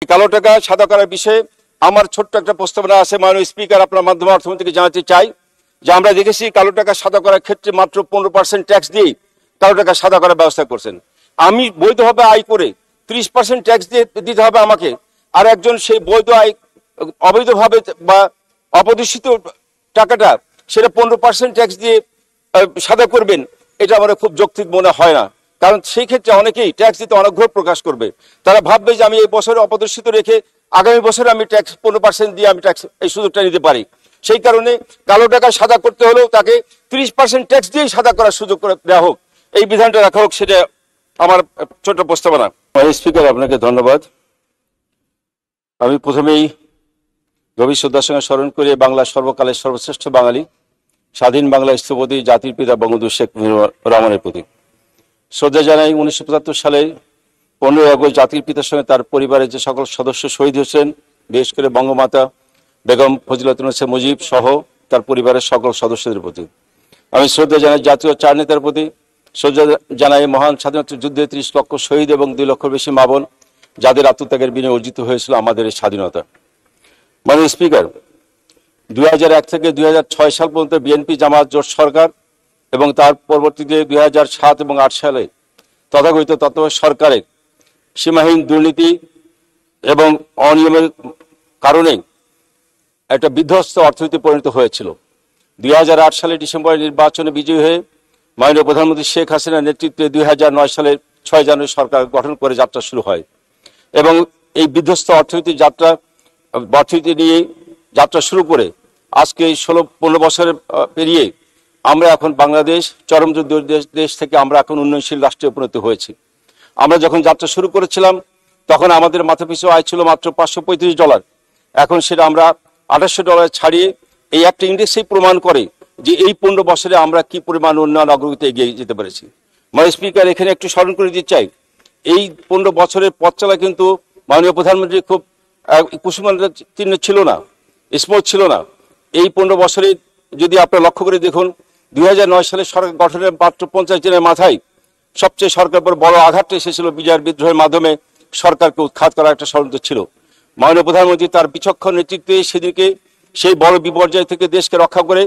কালো টাকা সাদা করার বিষয়ে আমার ছোট্ট একটা প্রস্তাবনা আছে। মাননীয় স্পিকার, আপনার মাধ্যমে অর্থমন্ত্রীকে জানাতে চাই যে আমরা দেখেছি কালো টাকা সাদা করার ক্ষেত্রে মাত্র 15% ট্যাক্স দিয়ে কালো টাকা সাদা করার ব্যবস্থা করছেন। আমি বৈধভাবে আয় করে 30% ট্যাক্স দিয়ে দিতে হবে আমাকে, আর একজন সেই বৈধ আয় অবৈধভাবে বা অপদূষিত টাকাটা সেটা 15% ট্যাক্স দিয়ে সাদা করবেন, এটা আমার খুব যৌক্তিক মনে হয় না। কারণ সেই ক্ষেত্রে অনেকেই ট্যাক্স দিতে অনাগ্রহ প্রকাশ করবে। তারা ভাববে যে আমি এই বছরে অপদর্শিত রেখে আগামী বছরে আমি ট্যাক্স 15% দিয়ে আমি ট্যাক্স এই সুযোগটা নিতে পারি। সেই কারণে কালো টাকা সাদা করতে হলেও তাকে 30% ট্যাক্স দিয়েই সাদা করার সুযোগ করে দেওয়া হোক, এই বিধানটা রাখা হোক, সেটা আমার ছোট প্রস্তাবনা। স্পিকার, আপনাকে ধন্যবাদ। আমি প্রথমেই গভীর শ্রদ্ধার সঙ্গে স্মরণ করে বাংলার সর্বকালের সর্বশ্রেষ্ঠ বাঙালি স্বাধীন বাংলার স্থপতি জাতির পিতা বঙ্গবন্ধু শেখ মুজিবুর রহমানের প্রতি শ্রদ্ধা জানাই। 1975 সালে 15 আগস্ট জাতির পিতার সঙ্গে তার পরিবারের যে সকল সদস্য শহীদ হয়েছেন, বিশেষ করে বঙ্গমাতা বেগম ফজিলাতুন্নেছা মুজিব সহ তার পরিবারের সকল সদস্যদের প্রতি আমি শ্রদ্ধা জানাই। জাতীয় চার নেতার প্রতি শ্রদ্ধা জানাই। মহান স্বাধীনতা যুদ্ধে 30 লক্ষ শহীদ এবং 2 লক্ষের বেশি মা বোন যাদের আত্মত্যাগের বিনিময়ে অর্জিত হয়েছিল আমাদের এই স্বাধীনতা। মাননীয় স্পিকার, 2001 থেকে 2006 সাল পর্যন্ত বিএনপি জামাত জোট সরকার এবং তার পরবর্তীতে 2007 এবং 2008 সালে তথাকথিত তত্ত্বাবধায়ক সরকারের সীমাহীন দুর্নীতি এবং অনিয়মের কারণে একটা বিধ্বস্ত অর্থনীতি পরিণত হয়েছিল। 2008 সালে ডিসেম্বরের নির্বাচনে বিজয়ী হয়ে মাননীয় প্রধানমন্ত্রী শেখ হাসিনার নেতৃত্বে 2009 সালের 6 জানুয়ারি সরকার গঠন করে যাত্রা শুরু হয় এবং এই বিধ্বস্ত অর্থনীতি নিয়ে যাত্রা শুরু করে আজকে 16-15 বছর পেরিয়ে আমরা এখন বাংলাদেশ চরম দেশ থেকে আমরা এখন উন্নয়নশীল রাষ্ট্রে পরিণত হয়েছি। আমরা যখন যাত্রা শুরু করেছিলাম তখন আমাদের মাথাপিছু আয় ছিল মাত্র $535, এখন সেটা আমরা $2800 ছাড়িয়ে এই একটা ইন্ডেক্সই প্রমাণ করে যে এই 15 বছরে আমরা কি পরিমাণ উন্নয়ন অগ্রগতি এগিয়ে যেতে পেরেছি। মাননীয় স্পিকার, এখানে একটু স্মরণ করে দিতে চাই, এই 15 বছরের পথ চলা কিন্তু মাননীয় প্রধানমন্ত্রী খুব কুসুমাঞ্জলি চিহ্ন ছিল না, স্মুথ ছিল না। এই 15 বছরে যদি আপনারা লক্ষ্য করে দেখুন, 2009 সালে সরকার গঠনের মাত্র 50 দিনের মাথায় সবচেয়ে সরকার পর বড় আঘাতটা এসেছিল বিজয়ের বিদ্রোহের মাধ্যমে সরকারকে উৎখাত করার একটা ষড়যন্ত্র ছিল। মাননীয় প্রধানমন্ত্রী তার বিচক্ষণ নেতৃত্বে সেদিকে সেই বড় বিপর্যয় থেকে দেশকে রক্ষা করে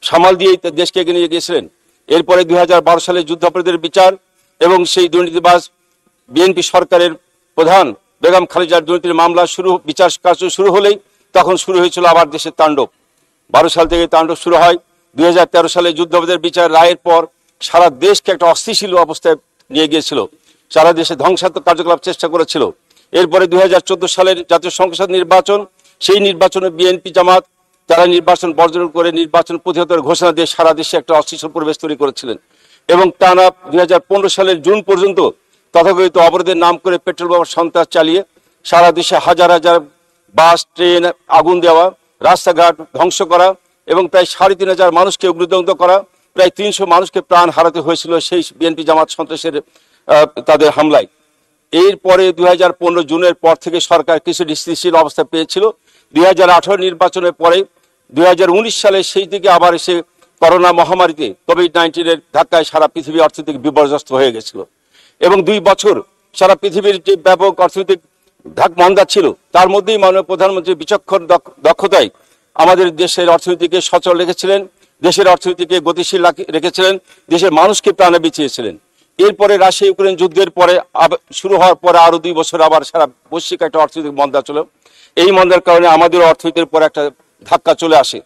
সামাল দিয়ে দেশকে এগিয়ে নিয়ে গিয়েছিলেন। এরপরে 2012 সালে যুদ্ধাপরাধীদের বিচার এবং সেই দুর্নীতিবাজ বিএনপি সরকারের প্রধান বেগম খালেদার দুর্নীতির মামলা বিচার কার্য শুরু হলেই তখন শুরু হয়েছিল আবার দেশের তাণ্ডব। 12 সাল থেকে তাণ্ডব শুরু হয়। 2013 সালে যুদ্ধাপরাধীদের বিচার রায়ের পর সারা দেশকে একটা অস্থিতিশীল অবস্থায় নিয়ে গিয়েছিল, সারা দেশে ধ্বংসাত্মক কার্যকলাপ চেষ্টা করেছিল। এরপরে 2014 সালের জাতীয় সংসদ নির্বাচন, সেই নির্বাচনে বিএনপি জামাত তারা নির্বাচন বর্জন করে নির্বাচন প্রতিহতের ঘোষণা দিয়ে সারা দেশে একটা অস্থিতিশীল পরিবেশ তৈরি করেছিলেন এবং টানা 2015 সালের জুন পর্যন্ত তথাকথিত অবরোধের নাম করে পেট্রোল বোমার সন্ত্রাস চালিয়ে সারা দেশে হাজার হাজার বাস ট্রেন আগুন দেওয়া, রাস্তাঘাট ধ্বংস করা এবং প্রায় 3500 মানুষকে অগ্নিদগ্ধ করা, প্রায় 300 মানুষকে প্রাণ হারাতে হয়েছিল সেই বিএনপি জামাত সন্ত্রাসের তাদের হামলায়। এরপরে 2015 জুনের পর থেকে সরকার কিছু স্থিতিশীল অবস্থা পেয়েছিল। 2018 নির্বাচনের পরে 2019 সালে সেই দিকে আবার এসে করোনা মহামারীতে কোভিড-19 ধাক্কায় সারা পৃথিবী অর্থনৈতিক বিপর্যস্ত হয়ে গেছিল এবং 2 বছর সারা পৃথিবীর যে ব্যাপক অর্থনৈতিক মন্দা ছিল তার মধ্যেই মাননীয় প্রধানমন্ত্রী বিচক্ষণ দক্ষতায় আমাদের দেশের অর্থনীতিকে সচল রেখেছিলেন, দেশের অর্থনীতিকে গতিশীল রেখেছিলেন, দেশের মানুষকে প্রাণে বাঁচিয়েছিলেন। এরপরে রাশিয়া ইউক্রেন যুদ্ধের পরে শুরু হওয়ার পরে আরো 2 বছর আবার সারা বৈশ্বিক একটা অর্থনৈতিক মন্দা ছিল। এই মন্দার কারণে আমাদের অর্থনীতির পর একটা ধাক্কা চলে আসে,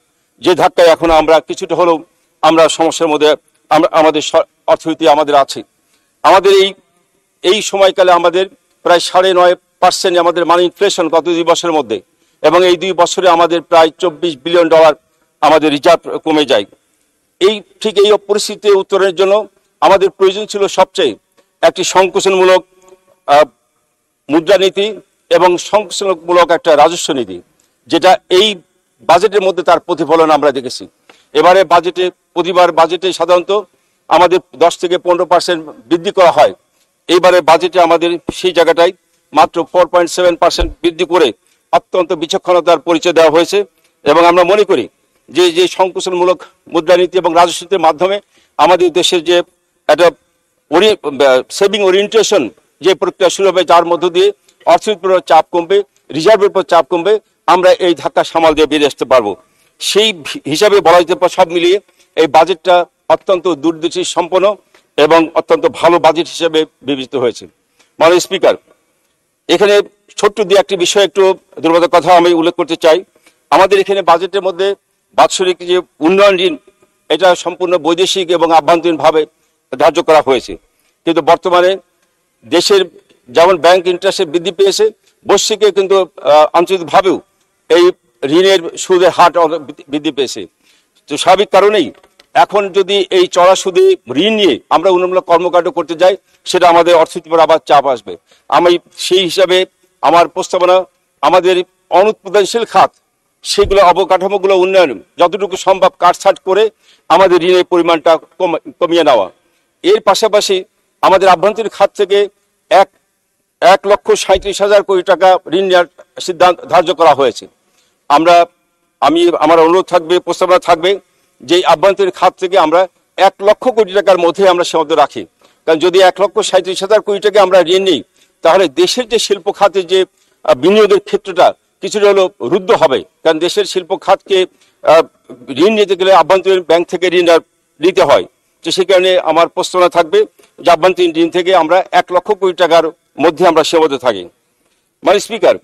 যে ধাক্কায় এখন আমরা কিছুটা হলেও আমরা সমস্যার মধ্যে আমাদের অর্থনীতি আমাদের আছে। আমাদের এই সময়কালে আমাদের প্রায় 9.5% আমাদের মানি ইনফ্লেশন গত 2 বছরের মধ্যে, এবং এই 2 বছরে আমাদের প্রায় $24 বিলিয়ন আমাদের রিজার্ভ কমে যায়। ঠিক এই পরিস্থিতিতে উত্তরণের জন্য আমাদের প্রয়োজন ছিল সবচেয়ে একটি সংকোচনমূলক মুদ্রানীতি এবং সংকোচনমূলক একটা রাজস্ব নীতি, যেটা এই বাজেটের মধ্যে তার প্রতিফলন আমরা দেখেছি। এবারে প্রতিবার বাজেটে সাধারণত আমাদের 10 থেকে 15% বৃদ্ধি করা হয়। এইবারে বাজেটে আমাদের সেই জায়গাটায় মাত্র 4.7% বৃদ্ধি করে অত্যন্ত বিচক্ষণতার পরিচয় দেওয়া হয়েছে এবং আমরা মনে করি যে সংকোচনমূলক মুদ্রানীতি এবং রাজস্ব নীতির মাধ্যমে আমাদের দেশের যে একটা সেভিং ওরিয়েন্টেশন যে প্রক্রিয়া শুরু হবে, যার মধ্য দিয়ে অর্থনীতির উপর চাপ কমবে, রিজার্ভের উপর চাপ কমবে, আমরা এই ধাক্কা সামাল দিয়ে বেরিয়ে আসতে পারবো। সেই হিসাবে বলা যেতে পারে সব মিলিয়ে এই বাজেটটা অত্যন্ত দূরদৃষ্টি সম্পন্ন এবং অত্যন্ত ভালো বাজেট হিসেবে বিবেচিত হয়েছে। মাননীয় স্পিকার, এখানে ছোট্ট দিয়ে একটি বিষয় একটু দুর্ভাগ্যের কথা আমি উল্লেখ করতে চাই। আমাদের এখানে বাজেটের মধ্যে বাৎসরিক যে উন্নয়ন ঋণ, এটা সম্পূর্ণ বৈদেশিক এবং আভ্যন্তরীণভাবে ধার্য করা হয়েছে, কিন্তু বর্তমানে দেশের যেমন ব্যাংক ইন্টারেস্ট বৃদ্ধি পেয়েছে, বৈশ্বিকে কিন্তু আন্তর্জাতিকভাবেও এই ঋণের সুদের হার বৃদ্ধি পেয়েছে। তো স্বাভাবিক কারণেই এখন যদি এই চড়া সুদে ঋণ নিয়ে আমরা উন্নয়নমূলক কর্মকাণ্ড করতে যাই, সেটা আমাদের অর্থনীতির উপর আবার চাপ আসবে। আমি সেই হিসাবে আমার প্রস্তাবনা আমাদের অনুৎপাদনশীল খাত, সেগুলো অবকাঠামোগুলো উন্নয়ন যতটুকু সম্ভব কাটছাট করে আমাদের ঋণের পরিমাণটা কমিয়ে নেওয়া। এর পাশাপাশি আমাদের আভ্যন্তরীণ খাত থেকে 1,37,000 কোটি টাকা ঋণ নেওয়ার সিদ্ধান্ত ধার্য করা হয়েছে। আমার অনুরোধ থাকবে, প্রস্তাবনা থাকবে যে আভ্যন্তরীণ খাত থেকে আমরা 1 লক্ষ কোটি টাকার মধ্যে আমরা সীমাবদ্ধ রাখি। কারণ যদি 1,37,000 কোটি টাকা আমরা ঋণ নিই, তাহলে দেশের যে শিল্প খাতে যে বিনিয়োগের ক্ষেত্রটা কিছুটা হলো রুদ্ধ হবে। কারণ দেশের শিল্প খাতকে ঋণ নিতে গেলে আভ্যন্তরীণ ব্যাংক থেকে ঋণ নিতে হয়। তো সেই কারণে আমার প্রস্তাবনা থাকবে যে আভ্যন্তরীণ ঋণ থেকে আমরা 1 লক্ষ কোটি টাকার মধ্যে আমরা সীমাবদ্ধ থাকি। মাননীয় স্পিকার,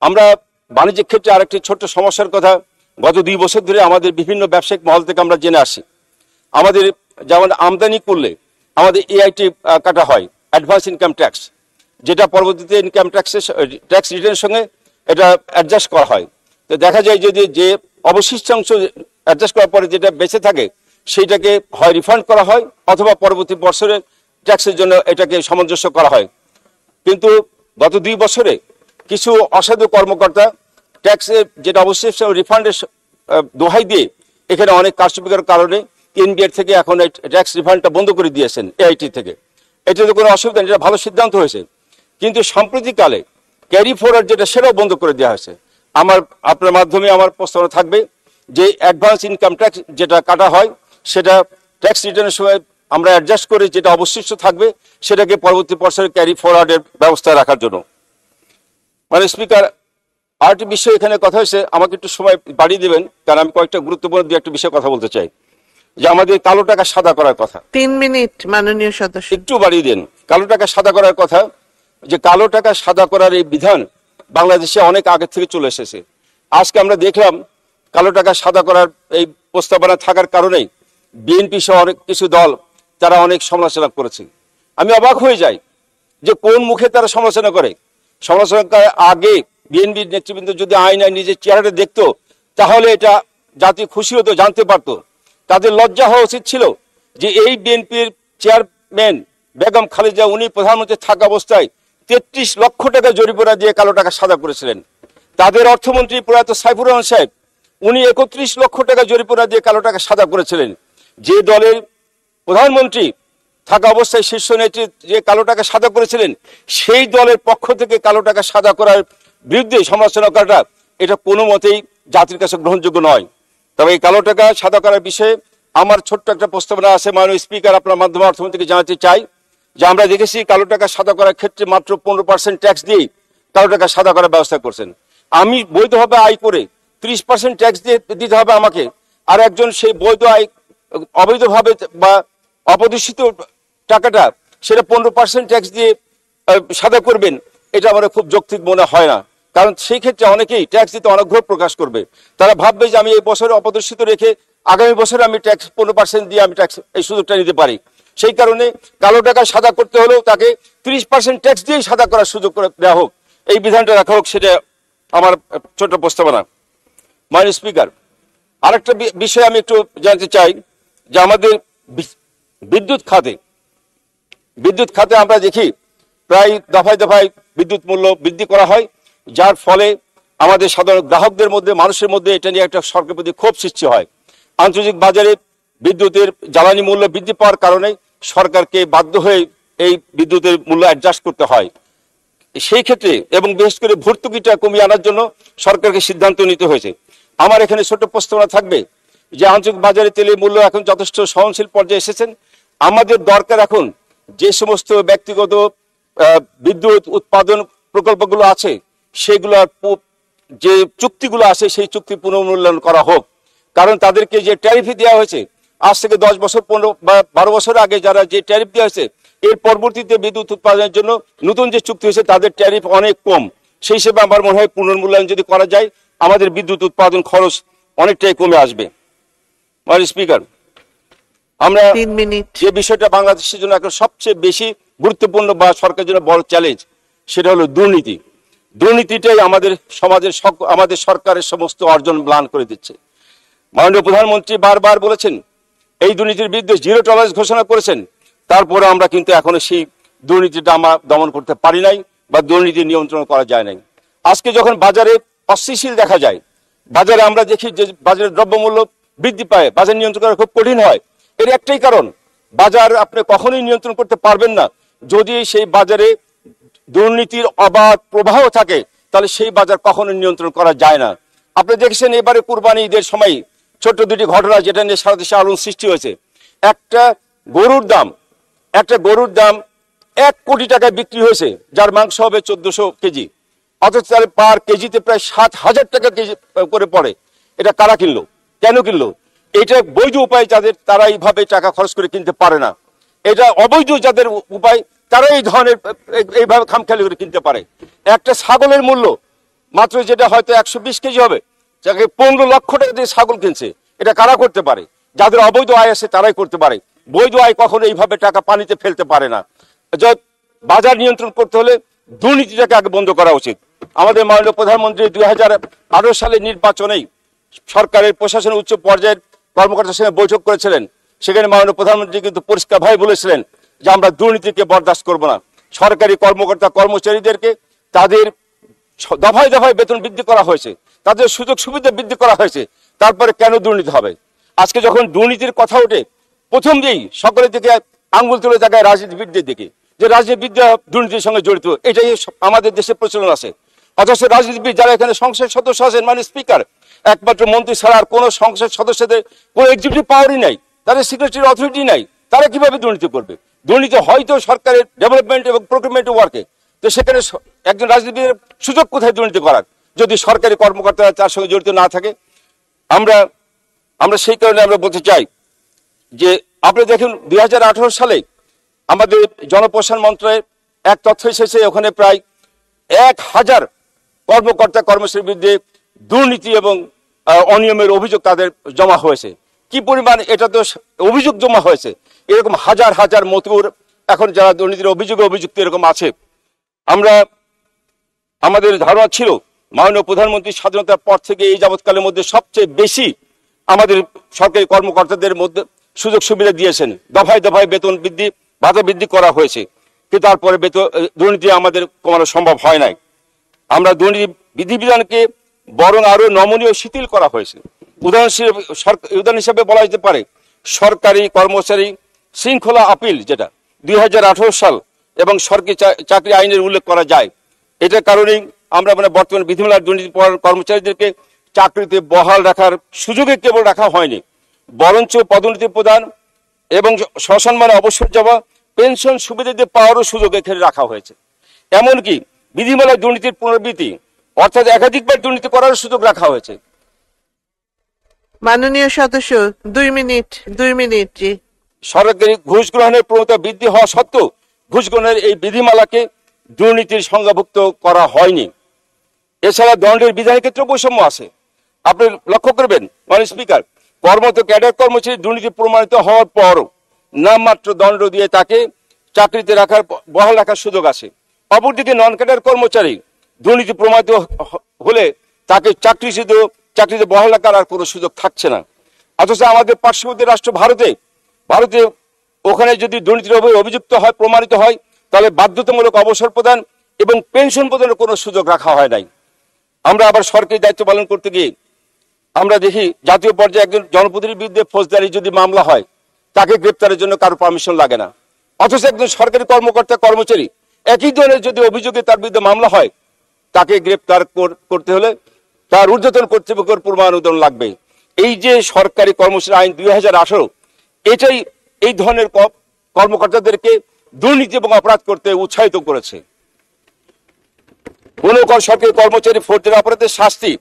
আমরা বাণিজ্যিক ক্ষেত্রে আরেকটি ছোট্ট সমস্যার কথা গত 2 বছর ধরে আমাদের বিভিন্ন ব্যবসায়িক মহল থেকে আমরা জেনে আসি। আমাদের যেমন আমদানি করলে আমাদের এআইটি কাটা হয়, অ্যাডভান্স ইনকাম ট্যাক্স, যেটা পরবর্তীতে ইনকাম ট্যাক্স রিটার্নের সঙ্গে এটা অ্যাডজাস্ট করা হয়। তো দেখা যায় যদি যে অবশিষ্টাংশ অ্যাডজাস্ট করার পরে যেটা বেঁচে থাকে, সেইটাকে হয় রিফান্ড করা হয় অথবা পরবর্তী বছরের ট্যাক্সের জন্য এটাকে সামঞ্জস্য করা হয়। কিন্তু গত 2 বছরে কিছু অসাধু কর্মকর্তা ট্যাক্সের যেটা অবশিষ্ট রিফান্ডের দোহাই দিয়ে এখানে অনেক কারচুপির কারণে এনবিআর থেকে এখন এই ট্যাক্স রিফান্ডটা বন্ধ করে দিয়েছেন এআইটি থেকে। এটাতে কোনো অসুবিধা নেই, এটা ভালো সিদ্ধান্ত হয়েছে। কিন্তু সাম্প্রতিককালে ক্যারি ফরওয়ার্ড যেটা, সেটাও বন্ধ করে দেওয়া হয়েছে। আপনার মাধ্যমে আমার প্রস্তাবনা থাকবে যে অ্যাডভান্স ইনকাম ট্যাক্স যেটা কাটা হয়, সেটা ট্যাক্স রিটার্নের সময় আমরা অ্যাডজাস্ট করে যেটা অবশিষ্ট থাকবে সেটাকে পরবর্তী বছরে ক্যারি ফরওয়ার্ডের ব্যবস্থা রাখার জন্য। মানে স্পিকার, আরেকটি বিষয় এখানে কথা হয়েছে, আমাকে একটু সময় বাড়িয়ে দেবেন, কারণ আমি কয়েকটা গুরুত্বপূর্ণ 2-1টা বিষয়ে কথা বলতে চাই। যে আমাদের কালো টাকা সাদা করার কথা, 3 মিনিট মাননীয় সদস্য। একটু বাড়িয়ে দেন। কালো টাকা সাদা করার কথা, যে কালো টাকা সাদা করার এই বিধান বাংলাদেশে অনেক আগে থেকে চলে এসেছে। আজকে আমরা দেখলাম কালো টাকা সাদা করার এই প্রস্তাবনা থাকার কারণেই বিএনপি সহ অনেক কিছু দল তারা অনেক সমালোচনা করেছে। আমি অবাক হয়ে যাই যে কোন মুখে তারা সমালোচনা করে। সমালোচনা করার আগে বিএনপির নেতৃবৃন্দ যদি আয়নায় নিজের চেহারাটা দেখতো, তাহলে এটা জাতি খুশি হতো, জানতে পারতো। তাদের লজ্জা হওয়া উচিত ছিল যে এই বিএনপির চেয়ারম্যান বেগম খালেদা, উনি প্রধানমন্ত্রী থাকা অবস্থায় 33 লক্ষ টাকা জরিমানা দিয়ে কালো টাকা সাদা করেছিলেন। তাদের অর্থমন্ত্রী প্রয়াত সাইফুর রহমান সাহেব, উনি 31 লক্ষ টাকা জরিমানা দিয়ে কালো টাকা সাদা করেছিলেন। যে দলের প্রধানমন্ত্রী থাকা অবস্থায় শীর্ষ নেত্রী যে কালো টাকা সাদা করেছিলেন, সেই দলের পক্ষ থেকে কালো টাকা সাদা করার বিরুদ্ধে সমালোচনা করাটা এটা কোনো মতেই জাতির কাছে গ্রহণযোগ্য নয়। তবে এই কালো টাকা সাদা করার বিষয়ে আমার ছোট্ট একটা প্রস্তাবনা আছে। মাননীয় স্পিকার, আপনার মাধ্যমে অর্থমন্ত্রীকে জানাতে চাই যে আমরা দেখেছি কালো টাকা সাদা করার ক্ষেত্রে মাত্র 15% ট্যাক্স দিয়েই কালো টাকা সাদা করার ব্যবস্থা করছেন। আমি বৈধভাবে আয় করে 30% ট্যাক্স দিয়ে দিতে হবে আমাকে, আর একজন সেই বৈধ আয় অবৈধভাবে বা অপদূষিত টাকাটা সেটা 15% ট্যাক্স দিয়ে সাদা করবেন, এটা আমার খুব যৌক্তিক মনে হয় না। কারণ সেই ক্ষেত্রে অনেকেই ট্যাক্স দিতে অনাগ্রহ প্রকাশ করবে। তারা ভাববে যে আমি এই বছরে অপদর্শিত রেখে আগামী বছরে আমি ট্যাক্স 15% দিয়ে আমি ট্যাক্স এই সুযোগটা নিতে পারি। সেই কারণে কালো টাকা সাদা করতে হলেও তাকে 30% ট্যাক্স দিয়েই সাদা করার সুযোগ করে দেওয়া হোক, এই বিধানটা রাখা হোক, সেটা আমার ছোট প্রস্তাবনা। মাননীয় স্পিকার, আরেকটা বিষয় আমি একটু জানতে চাই যে আমাদের বিদ্যুৎ খাতে আমরা দেখি প্রায় দফায় দফায় বিদ্যুৎ মূল্য বৃদ্ধি করা হয়, যার ফলে আমাদের সাধারণ গ্রাহকদের মধ্যে, মানুষের মধ্যে এটা নিয়ে একটা সরকারের প্রতি ক্ষোভ সৃষ্টি হয়। আন্তর্জাতিক বাজারে বিদ্যুতের জ্বালানি মূল্য বৃদ্ধি পাওয়ার কারণে সরকারকে বাধ্য হয়ে এই বিদ্যুতের মূল্য অ্যাডজাস্ট করতে হয়। সেই ক্ষেত্রে এবং বিশেষ করে ভর্তুকিটা কমিয়ে আনার জন্য সরকারকে সিদ্ধান্ত নিতে হয়েছে। আমার এখানে ছোট প্রস্তাবনা থাকবে যে আন্তর্জাতিক বাজারে তেলের মূল্য এখন যথেষ্ট সহনশীল পর্যায়ে এসেছেন। আমাদের দরকার এখন যে সমস্ত ব্যক্তিগত বিদ্যুৎ উৎপাদন প্রকল্পগুলো আছে সেগুলোর যে চুক্তিগুলো আছে সেই চুক্তি পুনর্মূল্যায়ন করা হোক। কারণ তাদেরকে যে ট্যারিফ দেওয়া হয়েছে আজ থেকে 10 বছর 15 বা 12 বছর আগে যারা যে ট্যারিফ দেওয়া হয়েছে, এর পরবর্তীতে বিদ্যুৎ উৎপাদনের জন্য নতুন যে চুক্তি হয়েছে তাদের ট্যারিফ অনেক কম। সেই হিসেবে আমার মনে হয় পুনর্মূল্যায়ন যদি করা যায় আমাদের বিদ্যুৎ উৎপাদন খরচ অনেকটাই কমে আসবে। মাননীয় স্পিকার, আমরা 3 মিনিট। যে বিষয়টা বাংলাদেশের জন্য এখন সবচেয়ে বেশি গুরুত্বপূর্ণ বা সরকারের জন্য বড় চ্যালেঞ্জ, সেটা হলো দুর্নীতি। দুর্নীতিটাই আমাদের সমাজের আমাদের সরকারের সমস্ত অর্জন ম্লান করে দিচ্ছে। মাননীয় প্রধানমন্ত্রী বারবার বলেছেন এই দুর্নীতির বিরুদ্ধে 0 টলারেন্স ঘোষণা করেছেন, তারপরে আমরা কিন্তু এখনো সেই দুর্নীতিটা আমরা দমন করতে পারি নাই বা দুর্নীতি নিয়ন্ত্রণ করা যায় নাই। আজকে যখন বাজারে অস্থিতিশীল দেখা যায়, বাজারে আমরা দেখি যে বাজারের দ্রব্যমূল্য বৃদ্ধি পায়, বাজার নিয়ন্ত্রণ করা খুব কঠিন হয়। এর একটাই কারণ, বাজার আপনি কখনোই নিয়ন্ত্রণ করতে পারবেন না যদি সেই বাজারে দুর্নীতির অবাধ প্রবাহ থাকে, তাহলে সেই বাজার কখনো নিয়ন্ত্রণ করা যায় না। আপনি দেখেছেন এবারে কুরবানি ঈদের সময় ছোট্ট দুটি ঘটনা যেটা নিয়ে সারা দেশে আলোড়ন সৃষ্টি হয়েছে। একটা গরুর দাম 1 কোটি টাকায় বিক্রি হয়েছে, যার মাংস হবে 1400 কেজি, অথচ তার পার কেজিতে প্রায় 7,000 টাকা কেজি করে পড়ে। এটা কারা কিনলো, কেন কিনলো? এটা বৈধ উপায় যাদের, তারা এইভাবে টাকা খরচ করে কিনতে পারে না। এটা অবৈধ যাদের উপায়, তারা এই ধরনের এইভাবে খামখেয়ালি করে কিনতে পারে। একটা ছাগলের মূল্য মাত্র যেটা হয়তো 120 কেজি হবে, যাকে 15 লক্ষ টাকা দিয়ে ছাগল কিনছে, এটা কারা করতে পারে? যাদের অবৈধ আয় আছে তারাই করতে পারে। বৈধ আয় কখনো এইভাবে টাকা পানিতে ফেলতে পারে না। বাজার নিয়ন্ত্রণ করতে হলে দুর্নীতিটাকে আগে বন্ধ করা উচিত। আমাদের মাননীয় প্রধানমন্ত্রী 2018 সালের নির্বাচনেই সরকারের প্রশাসনের উচ্চ পর্যায়ের কর্মকর্তার সঙ্গে বৈঠক করেছিলেন। সেখানে মাননীয় প্রধানমন্ত্রী কিন্তু পরিষ্কারভাবে বলেছিলেন যে আমরা দুর্নীতিকে বরদাস্ত করব না। সরকারি কর্মকর্তা কর্মচারীদেরকে তাদের দফায় দফায় বেতন বৃদ্ধি করা হয়েছে, তাদের সুযোগ সুবিধা বৃদ্ধি করা হয়েছে, তারপরে কেন দুর্নীতি হবে? আজকে যখন দুর্নীতির কথা ওঠে, প্রথম দিয়েই সকলের দিকে আঙ্গুল তুলে তাকায় রাজনীতিবিদদের দিকে, যে রাজনীতিবিদরা দুর্নীতির সঙ্গে জড়িত। এটাই আমাদের দেশে প্রচলন আছে। অথচ রাজনীতিবিদ যারা এখানে সংসদ সদস্য আছেন, মানে স্পিকার, একমাত্র মন্ত্রী ছাড়া আর কোনো সংসদ সদস্যদের কোনো এক্সিকিউটিভ পাওয়ারই নাই, তাদের সিক্রেটারি অথরিটি নাই, তারা কিভাবে দুর্নীতি করবে? দুর্নীতি হয়তো সরকারের ডেভেলপমেন্ট এবং প্রকিউরমেন্ট ওয়ার্কে, তো সেখানে একজন রাজনীতিবিদের সুযোগ কোথায় দুর্নীতি করার, যদি সরকারি কর্মকর্তারা তার সঙ্গে জড়িত না থাকে? আমরা সেই কারণে আমরা বলতে চাই যে আপনি দেখুন 2018 সালে আমাদের জনপ্রশাসন মন্ত্রণালয়ের এক তথ্য এসেছে, ওখানে প্রায় 1000 কর্মকর্তা কর্মচারীর বিরুদ্ধে দুর্নীতি এবং অনিয়মের অভিযোগ তাদের জমা হয়েছে। কি পরিমাণ এটা তো অভিযোগ জমা হয়েছে, এরকম হাজার হাজার মতুর এখন যারা দুর্নীতির অভিযুক্ত এরকম আছে। আমাদের ধারণা ছিল মাননীয় প্রধানমন্ত্রী স্বাধীনতার পর থেকে এই যাবৎকালের মধ্যে সবচেয়ে বেশি আমাদের সরকারি কর্মকর্তাদের মধ্যে সুযোগ সুবিধা দিয়েছেন, দফায় দফায় বেতন বৃদ্ধি ভাতা বৃদ্ধি করা হয়েছে, কিন্তু তারপরে দুর্নীতি আমাদের কমানো সম্ভব হয় নাই। আমরা দুর্নীতি বিধিবিধানকে বরং আরো নমনীয় শিথিল করা হয়েছে। উদাহরণ হিসেবে বলা যেতে পারে সরকারি কর্মচারী শৃঙ্খলা আপিল, যেটা 2018 সাল এবং সরকারি চাকরি আইনের উল্লেখ করা যায়। এটার কারণেই আমরা বর্তমানে বিধিমালার দুর্নীতি কর্মচারীদেরকে চাকরিতে বহাল রাখার সুযোগে কেবল রাখা হয়নি, বরঞ্চ পদোন্নতি প্রদান এবং সসম্মানে অবসর যাওয়া, পেনশন সুবিধা দিয়ে পাওয়ারও সুযোগ এখানে রাখা হয়েছে। এমনকি বিধিমালায় দুর্নীতির পুনরাবৃত্তি, অর্থাৎ একাধিকবার দুর্নীতি করার সুযোগ রাখা হয়েছে। মাননীয় সদস্য 2 মিনিট। জি। সরকারি ঘুষ গ্রহণের প্রবণতা বৃদ্ধি হওয়া সত্ত্বেও ঘুষ গ্রহণের এই বিধিমালাকে দুর্নীতির সংজ্ঞাভুক্ত করা হয়নি। এছাড়া দণ্ডের বিধানের ক্ষেত্রে বৈষম্য আছে। আপনি লক্ষ্য করবেন মাননীয় স্পিকার, কর্মরত ক্যাডার কর্মচারী দুর্নীতি প্রমাণিত হওয়ার পরও নামমাত্র দণ্ড দিয়ে তাকে চাকরিতে বহাল রাখার সুযোগ আছে। অপরদিকে নন ক্যাডার কর্মচারী দুর্নীতি প্রমাণিত হলে তাকে চাকরিতে বহাল রাখার আর কোনো সুযোগ থাকছে না। অথচ আমাদের পার্শ্ববর্তী রাষ্ট্র ভারতে ওখানে যদি দুর্নীতির অভিযুক্ত হয়, প্রমাণিত হয়, তাহলে বাধ্যতামূলক অবসর প্রদান এবং পেনশন প্রদানের কোনো সুযোগ রাখা হয় নাই। আমরা আবার সরকারি দায়িত্ব পালন করতে গিয়ে আমরা দেখি জাতীয় পর্যায়ে একজন জনপ্রতিনিধির বিরুদ্ধে ফৌজদারি যদি মামলা হয়, তাকে গ্রেপ্তারের জন্য কারো পারমিশন লাগে না। অথচ একজন সরকারি কর্মকর্তা কর্মচারী একই ধরনের যদি অভিযোগে তার বিরুদ্ধে মামলা হয়, তাকে গ্রেপ্তার করতে হলে তার ঊর্ধ্বতন কর্তৃপক্ষের প্রমাণোদন লাগবে। এই যে সরকারি কর্মচারী আইন 2018, এটাই এই ধরনের কর্মকর্তাদেরকে দুর্নীতি এবং অপরাধ করতে উৎসাহিত করেছে। কোনো সরকারি কর্মচারী ফৌজদারি অপরাধের শাস্তি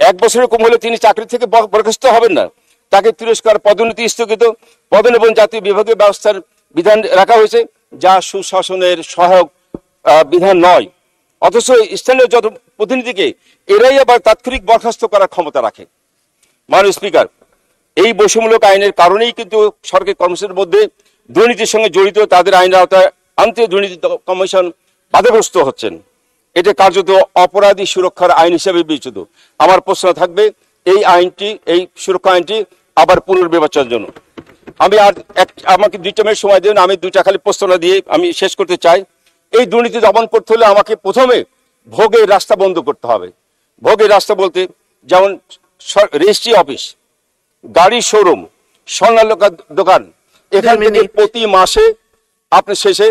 1 বছরের কম হলে তিনি চাকরি থেকে বরখাস্ত হবেন না, তাকে তিরস্কার, পদোন্নতি স্থগিত, পদোন্নয়ন জাতীয় বিভাগীয় ব্যবস্থার বিধান রাখা হয়েছে, যা সুশাসনের সহায়ক বিধান নয়। অথচ স্থানীয় প্রতিনিধিকে এরাই আবার তাৎক্ষণিক বরখাস্ত করার ক্ষমতা রাখে। মাননীয় স্পিকার, এই বৈষম্যমূলক আইনের কারণেই কিন্তু সরকারি কর্মচারীর মধ্যে দুর্নীতির সঙ্গে জড়িত তাদের আইনের আওতায় আনতে দুর্নীতি কমিশন বাধাগ্রস্ত হচ্ছেন। এটা কার্যত অপরাধী সুরক্ষার আইন হিসেবে বিবেচিত। আমার প্রশ্ন থাকবে, এই আইনটি, এই সুরক্ষা আইনটি আবার পুনর্বিবেচনার জন্য। আমি আমাকে 2টা মিনিট সময় দিন, আমি 2টা খালি প্রশ্ন দিয়ে আমি শেষ করতে চাই। এই দুর্নীতি দমন করতে হলে আমাকে প্রথমে ভোগের রাস্তা বন্ধ করতে হবে। ভোগের রাস্তা বলতে যেমন রেজিস্ট্রি অফিস, গাড়ি শোরুম, স্বর্ণালঙ্কার দোকান, এখান থেকে প্রতি মাসে আপনি শেষে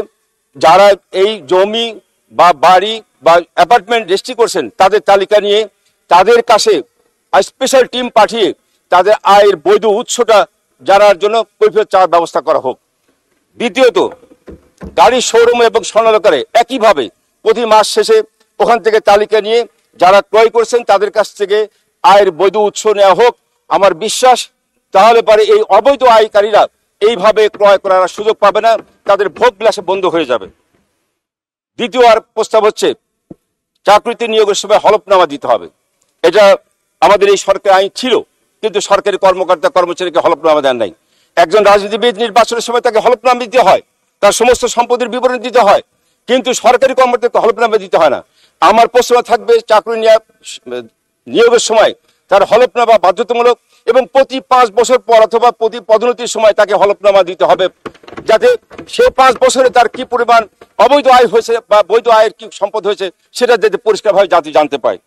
যারা এই জমি বা বাড়ি বা অ্যাপার্টমেন্ট রেজিস্ট্রি করছেন তাদের তালিকা নিয়ে তাদের কাছে স্পেশাল টিম পাঠিয়ে তাদের আয়ের বৈধ উৎসটা জানার জন্য কৈফিয়ত চাওয়ার ব্যবস্থা করা হোক। দ্বিতীয়ত, গাড়ি শোরুম এবং স্বর্ণালঙ্কারে একইভাবে প্রতি মাস শেষে ওখান থেকে তালিকা নিয়ে যারা ক্রয় করছেন তাদের কাছ থেকে আয়ের বৈধ উৎস নেওয়া হোক। আমার বিশ্বাস তাহলে পরে এই অবৈধ আয়কারীরা এইভাবে ক্রয় করার সুযোগ পাবে না, তাদের ভোগ বিলাসে বন্ধ হয়ে যাবে। দ্বিতীয় আর প্রস্তাব হচ্ছে, চাকরিতে নিয়োগের সময় হলফনামা দিতে হবে। এটা আমাদের এই সরকারি আইন ছিল, কিন্তু সরকারি কর্মকর্তা কর্মচারীকে হলফনামা দেন নাই। একজন রাজনীতিবিদ নির্বাচনের সময় তাকে হলফনামা দিতে হয়, তার সমস্ত সম্পত্তির বিবরণ দিতে হয়, কিন্তু সরকারি কর্মকর্তাকে হলফনামা দিতে হয় না। আমার প্রশ্ন থাকবে, চাকরি নিয়োগের সময় তার হলফনামা বাধ্যতামূলক এবং প্রতি 5 বছর পর অথবা প্রতি পদোন্নতির সময় তাকে হলফনামা দিতে হবে, যাতে সে 5 বছরে তার কি পরিমাণ অবৈধ আয় হয়েছে বা বৈধ আয়ের কি সম্পদ হয়েছে সেটা যাতে পরিষ্কারভাবে জাতি জানতে পায়।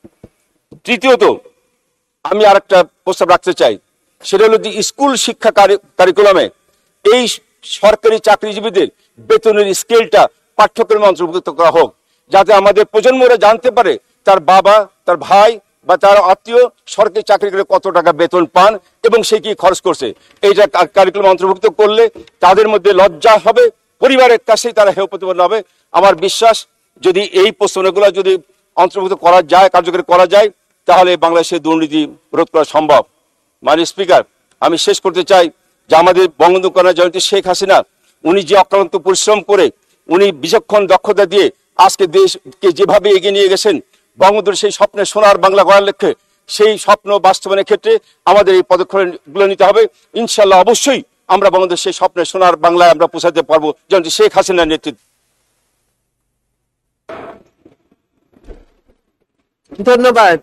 তৃতীয়ত, আমি আরেকটা প্রস্তাব রাখতে চাই, সেটা হলো যে স্কুল শিক্ষা কারিকুলামে এই সরকারি চাকরিজীবীদের বেতনের স্কেলটা পাঠ্যক্রমে অন্তর্ভুক্ত করা হোক, যাতে আমাদের প্রজন্মরা জানতে পারে তার বাবা, তার ভাই বা তার আত্মীয় সরকারি চাকরি করে কত টাকা বেতন পান এবং সে কি খরচ করছে। এইটা কারিকুলাম অন্তর্ভুক্ত করলে তাদের মধ্যে লজ্জা হবে, পরিবারের কাছেই তারা হেয় প্রতিপন্ন হবে। আমার বিশ্বাস যদি এই প্রশ্নগুলো যদি অন্তর্ভুক্ত করা যায়, কার্যকরী করা যায়, তাহলে বাংলাদেশের দুর্নীতি রোধ করা সম্ভব। মাননীয় স্পিকার, আমি শেষ করতে চাই যে আমাদের বঙ্গবন্ধু কন্যা জয়ন্তী শেখ হাসিনা, উনি যে অক্লান্ত পরিশ্রম করে উনি বিচক্ষণ দক্ষতা দিয়ে আজকে দেশকে যেভাবে এগিয়ে নিয়ে গেছেন, বঙ্গবন্ধুর সেই স্বপ্নে সোনার বাংলা গড়ার লক্ষ্যে, সেই স্বপ্ন বাস্তবায়নের ক্ষেত্রে আমাদের এই পদক্ষেপগুলো নিতে হবে। ইনশাল্লাহ অবশ্যই আমরা বঙ্গবন্ধুর সেই স্বপ্নে সোনার বাংলায় আমরা পৌঁছাতে পারবো, যেমন শেখ হাসিনার নেতৃত্বে। ধন্যবাদ।